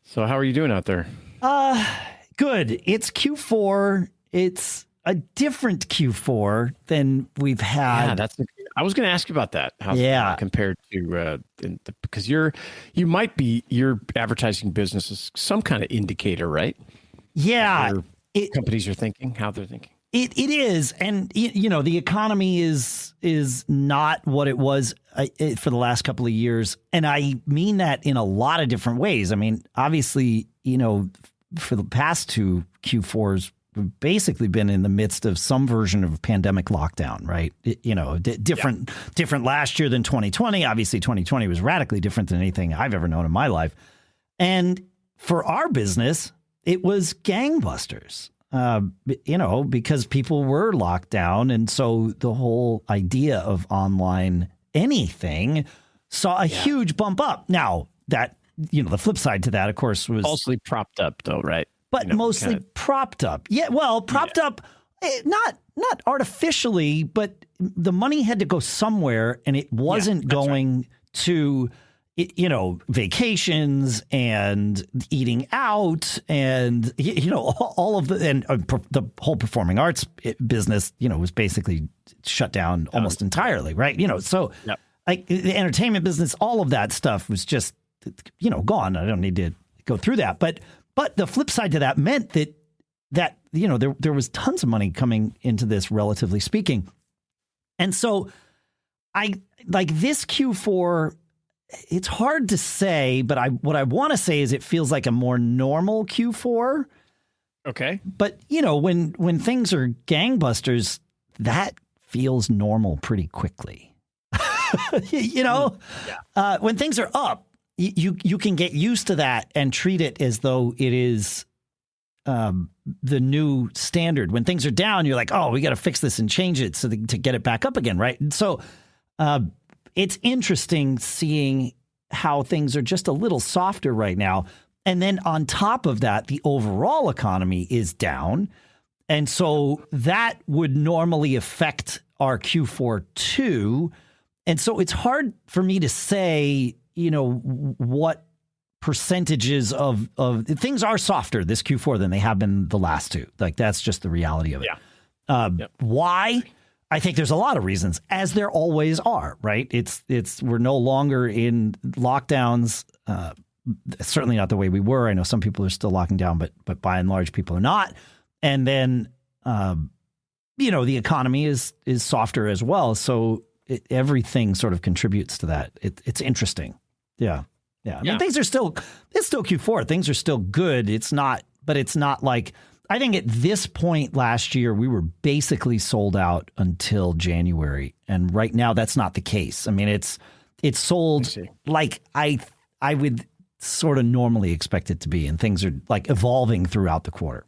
So how are you doing out there? Good. It's Q4. It's a different Q4 than we've had. Yeah, I was going to ask you about that. How compared to because your advertising business is some kind of indicator, right? Yeah, companies are thinking, how they're thinking. It is, and the economy is not what it was for the last couple of years, and I mean that in a lot of different ways. I mean, obviously, for the past two Q4s, we've basically been in the midst of some version of pandemic lockdown, right? Different last year than 2020. Obviously, 2020 was radically different than anything I've ever known in my life, and for our business, it was gangbusters. Because people were locked down. And so the whole idea of online anything saw a huge bump up. Now that, the flip side to that, of course, was mostly propped up though, right? But mostly propped up. Yeah. Well, propped up, not artificially, but the money had to go somewhere and it wasn't going to, vacations and eating out and, all of the whole performing arts business, was basically shut down almost entirely. Right. So like the entertainment business, all of that stuff was just, gone. I don't need to go through that. But the flip side to that meant that there was tons of money coming into this, relatively speaking. And so this Q4, it's hard to say, but what I want to say is it feels like a more normal Q4. Okay. But, when things are gangbusters, that feels normal pretty quickly. When things are up, you can get used to that and treat it as though it is the new standard. When things are down, you're like, oh, we got to fix this and change it to get it back up again, right? And so it's interesting seeing how things are just a little softer right now. And then on top of that, the overall economy is down. And so that would normally affect our Q4 too. And so it's hard for me to say, what percentages of things are softer this Q4 than they have been the last two. Like, that's just the reality of it. Yeah. Why? I think there's a lot of reasons, as there always are, right? We're no longer in lockdowns, certainly not the way we were. I know some people are still locking down, but by and large, people are not. And then, the economy is softer as well. So everything sort of contributes to that. It's interesting. Yeah. I mean, it's still Q4. Things are still good. It's not like, I think at this point last year, we were basically sold out until January. And right now that's not the case. I mean, it's sold like I would sort of normally expect it to be, and things are like evolving throughout the quarter.